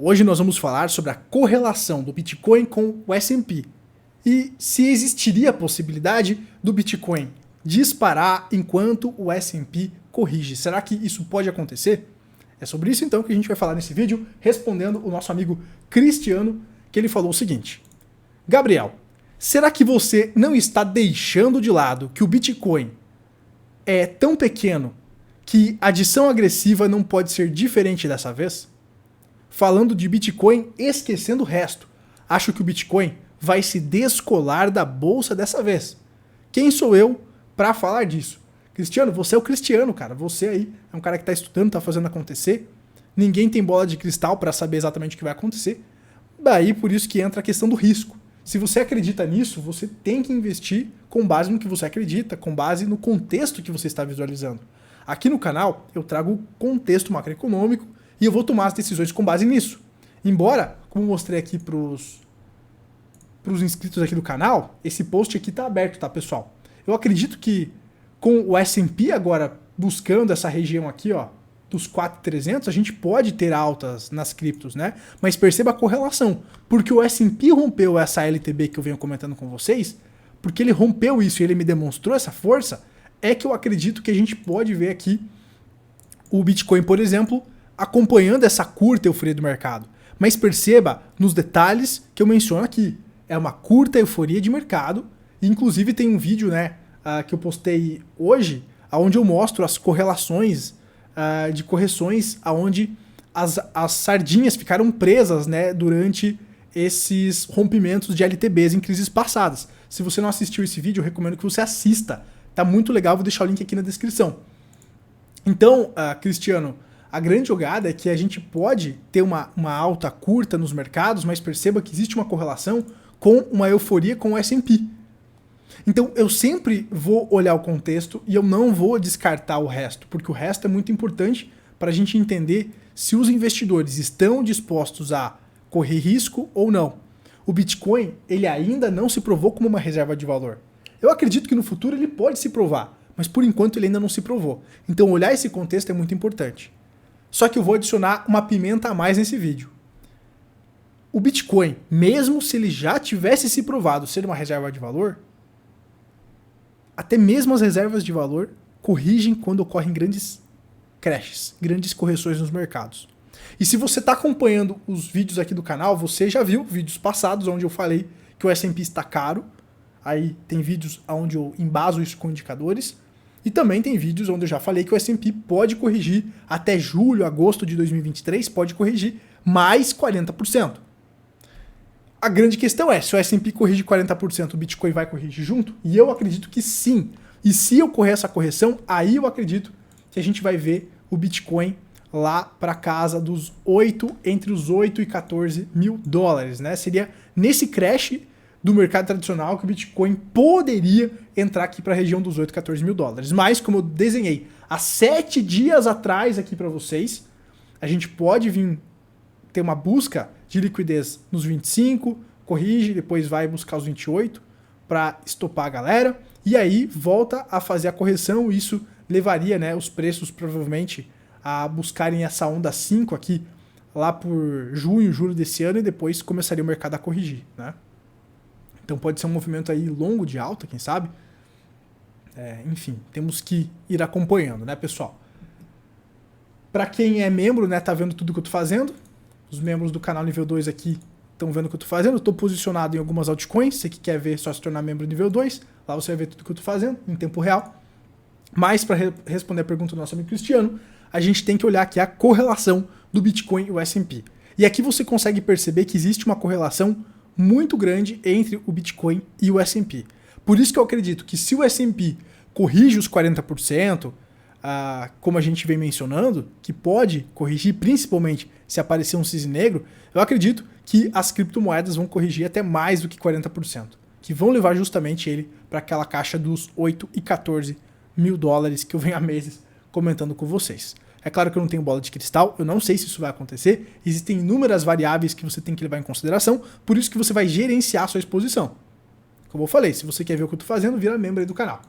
Hoje nós vamos falar sobre a correlação do Bitcoin com o S&P e se existiria a possibilidade do Bitcoin disparar enquanto o S&P corrige. Será que isso pode acontecer? É sobre isso então que a gente vai falar nesse vídeo, respondendo o nosso amigo Cristiano, que ele falou o seguinte: Gabriel, será que você não está deixando de lado que o Bitcoin é tão pequeno que a adição agressiva não pode ser diferente dessa vez? Falando de Bitcoin, esquecendo o resto, acho que o Bitcoin vai se descolar da bolsa dessa vez. Quem sou eu para falar disso? Cristiano, você é o Cristiano, cara. Você aí é um cara que está estudando, está fazendo acontecer. Ninguém tem bola de cristal para saber exatamente o que vai acontecer. Daí por isso que entra a questão do risco. Se você acredita nisso, você tem que investir com base no que você acredita, com base no contexto que você está visualizando. Aqui no canal eu trago o contexto macroeconômico e eu vou tomar as decisões com base nisso. Embora, como eu mostrei aqui para os inscritos aqui do canal, esse post aqui está aberto, tá, pessoal? Eu acredito que com o S&P agora buscando essa região aqui, ó, dos 4.300, a gente pode ter altas nas criptos, né? Mas perceba a correlação, porque o S&P rompeu essa LTB que eu venho comentando com vocês, porque ele rompeu isso e ele me demonstrou essa força, é que eu acredito que a gente pode ver aqui o Bitcoin, por exemplo, acompanhando essa curta euforia do mercado. Mas perceba nos detalhes que eu menciono aqui. É uma curta euforia de mercado, e inclusive tem um vídeo, né, que eu postei hoje, onde eu mostro as correlações de correções onde as sardinhas ficaram presas, né, durante esses rompimentos de LTBs em crises passadas. Se você não assistiu esse vídeo, eu recomendo que você assista. Tá muito legal, vou deixar o link aqui na descrição. Então, Cristiano, a grande jogada é que a gente pode ter uma alta curta nos mercados, mas perceba que existe uma correlação com uma euforia com o S&P. Então eu sempre vou olhar o contexto e eu não vou descartar o resto, porque o resto é muito importante para a gente entender se os investidores estão dispostos a correr risco ou não. O Bitcoin, ele ainda não se provou como uma reserva de valor. Eu acredito que no futuro ele pode se provar, mas por enquanto ele ainda não se provou. Então olhar esse contexto é muito importante. Só que eu vou adicionar uma pimenta a mais nesse vídeo. O Bitcoin, mesmo se ele já tivesse se provado ser uma reserva de valor, até mesmo as reservas de valor corrigem quando ocorrem grandes crashes, grandes correções nos mercados. E se você está acompanhando os vídeos aqui do canal, você já viu vídeos passados onde eu falei que o S&P está caro. Aí tem vídeos onde eu embaso isso com indicadores. E também tem vídeos onde eu já falei que o S&P pode corrigir até julho, agosto de 2023, pode corrigir mais 40%. A grande questão é, se o S&P corrige 40%, o Bitcoin vai corrigir junto? E eu acredito que sim. E se ocorrer essa correção, aí eu acredito que a gente vai ver o Bitcoin lá para casa dos entre os 8 e 14 mil dólares, né? Seria nesse crash do mercado tradicional que o Bitcoin poderia entrar aqui para a região dos 8 e 14 mil dólares. Mas, como eu desenhei há 7 dias atrás aqui para vocês, a gente pode vir ter uma busca de liquidez nos 25, corrige, depois vai buscar os 28 para estopar a galera, e aí volta a fazer a correção. Isso levaria, né, os preços provavelmente a buscarem essa onda 5 aqui lá por junho, julho desse ano, e depois começaria o mercado a corrigir, né? Então pode ser um movimento aí longo de alta, quem sabe? Enfim, temos que ir acompanhando, né, pessoal? Para quem é membro, né, tá vendo tudo que eu tô fazendo. Os membros do canal nível 2 aqui estão vendo o que eu tô fazendo. Eu tô posicionado em algumas altcoins. Você que quer ver, só se tornar membro nível 2. Lá você vai ver tudo que eu tô fazendo em tempo real. Mas para responder a pergunta do nosso amigo Cristiano, a gente tem que olhar aqui a correlação do Bitcoin e o S&P. E aqui você consegue perceber que existe uma correlação muito grande entre o Bitcoin e o S&P. Por isso que eu acredito que se o S&P corrige os 40%, como a gente vem mencionando, que pode corrigir principalmente se aparecer um cisne negro, eu acredito que as criptomoedas vão corrigir até mais do que 40%, que vão levar justamente ele para aquela caixa dos 8 e 14 mil dólares que eu venho há meses comentando com vocês. É claro que eu não tenho bola de cristal, eu não sei se isso vai acontecer, existem inúmeras variáveis que você tem que levar em consideração, por isso que você vai gerenciar a sua exposição. Como eu falei, se você quer ver o que eu estou fazendo, vira membro aí do canal.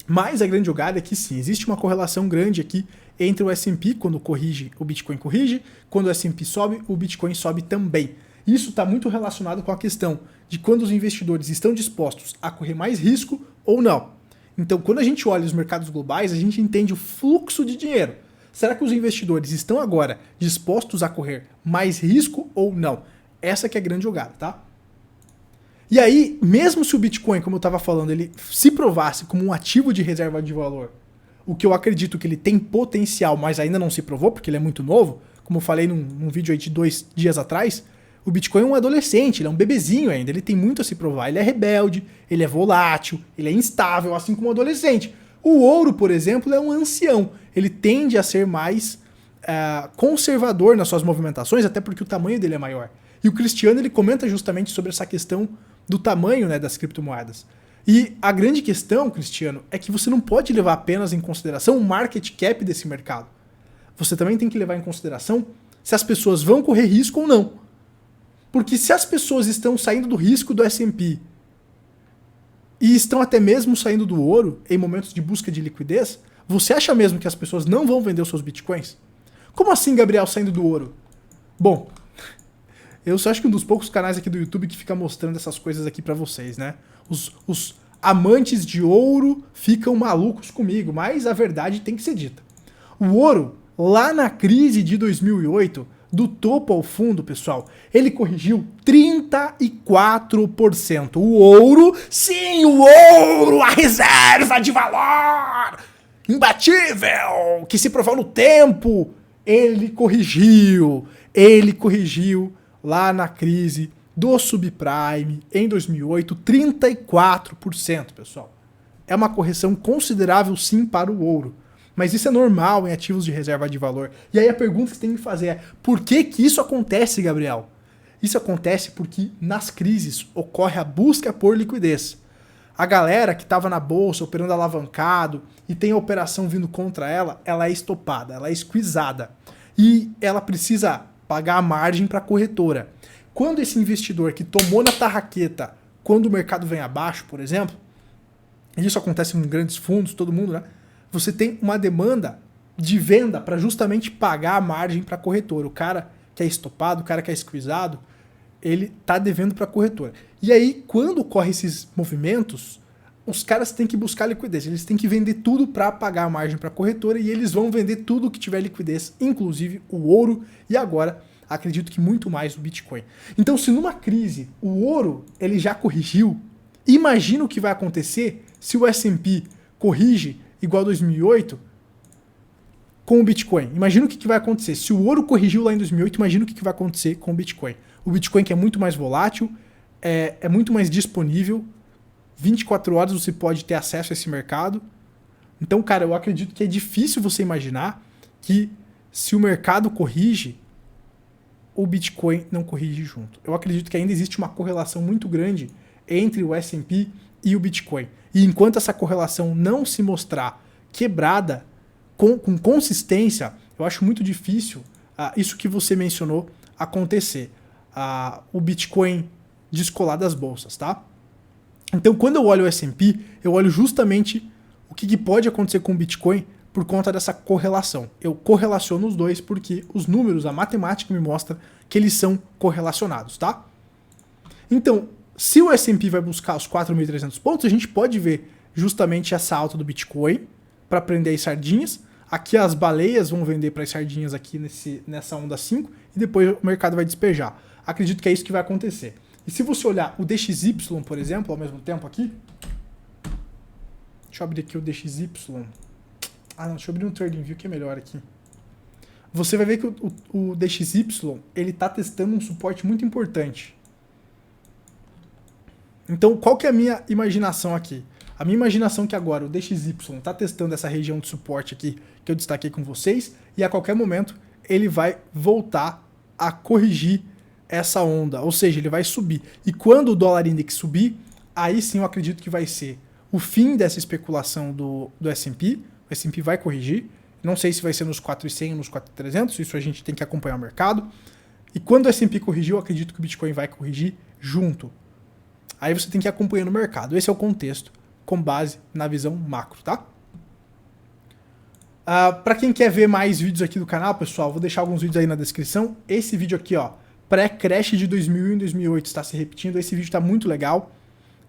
Mas a grande jogada é que sim, existe uma correlação grande aqui entre o S&P, quando corrige, o Bitcoin corrige, quando o S&P sobe, o Bitcoin sobe também. Isso está muito relacionado com a questão de quando os investidores estão dispostos a correr mais risco ou não. Então, quando a gente olha os mercados globais, a gente entende o fluxo de dinheiro. Será que os investidores estão agora dispostos a correr mais risco ou não? Essa que é a grande jogada, tá? E aí, mesmo se o Bitcoin, como eu estava falando, ele se provasse como um ativo de reserva de valor, o que eu acredito que ele tem potencial, mas ainda não se provou, porque ele é muito novo, como eu falei num vídeo aí de 2 dias atrás, o Bitcoin é um adolescente, ele é um bebezinho ainda, ele tem muito a se provar, ele é rebelde, ele é volátil, ele é instável, assim como um adolescente. O ouro, por exemplo, é um ancião, ele tende a ser mais conservador nas suas movimentações, até porque o tamanho dele é maior. E o Cristiano, ele comenta justamente sobre essa questão do tamanho, né, das criptomoedas. E a grande questão, Cristiano, é que você não pode levar apenas em consideração o market cap desse mercado. Você também tem que levar em consideração se as pessoas vão correr risco ou não. Porque se as pessoas estão saindo do risco do S&P e estão até mesmo saindo do ouro em momentos de busca de liquidez, você acha mesmo que as pessoas não vão vender os seus bitcoins? Como assim, Gabriel, saindo do ouro? Bom, eu só acho que um dos poucos canais aqui do YouTube que fica mostrando essas coisas aqui pra vocês, né? Os amantes de ouro ficam malucos comigo, mas a verdade tem que ser dita. O ouro, lá na crise de 2008, do topo ao fundo, pessoal, ele corrigiu 34%. O ouro, sim, o ouro, a reserva de valor imbatível, que se provou no tempo, ele corrigiu lá na crise do subprime em 2008, 34%, pessoal. É uma correção considerável, sim, para o ouro. Mas isso é normal em ativos de reserva de valor. E aí a pergunta que você tem que fazer é: por que que isso acontece, Gabriel? Isso acontece porque nas crises ocorre a busca por liquidez. A galera que estava na bolsa operando alavancado e tem a operação vindo contra ela, ela é estopada, ela é squeezada. E ela precisa pagar a margem para a corretora. Quando esse investidor que tomou na tarraqueta, quando o mercado vem abaixo, por exemplo, e isso acontece em grandes fundos, todo mundo, né? Você tem uma demanda de venda para justamente pagar a margem para a corretora. O cara que é estopado, o cara que é squeezado, ele tá devendo para a corretora. E aí, quando ocorrem esses movimentos, os caras têm que buscar liquidez. Eles têm que vender tudo para pagar a margem para a corretora e eles vão vender tudo que tiver liquidez, inclusive o ouro e agora, acredito que muito mais o Bitcoin. Então, se numa crise o ouro ele já corrigiu, imagina o que vai acontecer se o S&P corrige igual a 2008 com o Bitcoin. Imagina o que vai acontecer. Se o ouro corrigiu lá em 2008, imagina o que vai acontecer com o Bitcoin. O Bitcoin que é muito mais volátil, é muito mais disponível, 24 horas você pode ter acesso a esse mercado. Então, cara, eu acredito que é difícil você imaginar que se o mercado corrige, o Bitcoin não corrige junto. Eu acredito que ainda existe uma correlação muito grande entre o S&P e o Bitcoin. E enquanto essa correlação não se mostrar quebrada com consistência, eu acho muito difícil isso que você mencionou acontecer. O Bitcoin descolar das bolsas, tá? Então, quando eu olho o S&P, eu olho justamente o que pode acontecer com o Bitcoin por conta dessa correlação. Eu correlaciono os dois porque os números, a matemática me mostra que eles são correlacionados, tá? Então, se o S&P vai buscar os 4.300 pontos, a gente pode ver justamente essa alta do Bitcoin para prender as sardinhas. Aqui as baleias vão vender para as sardinhas aqui nessa onda 5 e depois o mercado vai despejar. Acredito que é isso que vai acontecer. E se você olhar o DXY, por exemplo, ao mesmo tempo aqui, deixa eu abrir aqui o DXY. Deixa eu abrir um TradingView que é melhor aqui. Você vai ver que o DXY, ele tá testando um suporte muito importante. Então, qual que é a minha imaginação aqui? A minha imaginação é que agora o DXY está testando essa região de suporte aqui que eu destaquei com vocês e a qualquer momento ele vai voltar a corrigir essa onda, ou seja, ele vai subir. E quando o dólar index subir, aí sim eu acredito que vai ser o fim dessa especulação do S&P. O S&P vai corrigir. Não sei se vai ser nos 4.100 ou nos 4.300, isso a gente tem que acompanhar o mercado. E quando o S&P corrigir, eu acredito que o Bitcoin vai corrigir junto. Aí você tem que ir acompanhando o mercado. Esse é o contexto com base na visão macro, tá? Para quem quer ver mais vídeos aqui do canal, pessoal, vou deixar alguns vídeos aí na descrição. Esse vídeo aqui, ó, pré-crash de 2001 e 2008 está se repetindo. Esse vídeo está muito legal.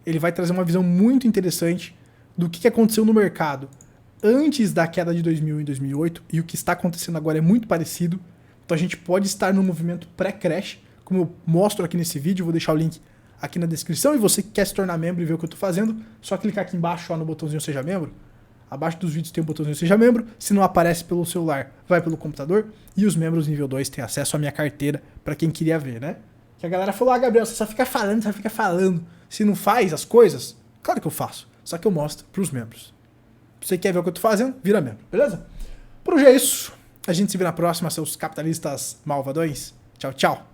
Ele vai trazer uma visão muito interessante do que aconteceu no mercado antes da queda de 2000 e 2008 e o que está acontecendo agora é muito parecido. Então a gente pode estar no movimento pré-crash, como eu mostro aqui nesse vídeo. Vou deixar o link aqui na descrição. E você que quer se tornar membro e ver o que eu estou fazendo, só clicar aqui embaixo ó, no botãozinho Seja Membro. Abaixo dos vídeos tem um botãozinho Seja Membro. Se não aparece pelo celular, vai pelo computador. E os membros nível 2 têm acesso à minha carteira, para quem queria ver, né? Que a galera falou, Gabriel, você só fica falando. Se não faz as coisas, claro que eu faço. Só que eu mostro pros membros. Se você quer ver o que eu tô fazendo, vira membro, beleza? Por hoje é isso. A gente se vê na próxima, seus capitalistas malvadões. Tchau, tchau.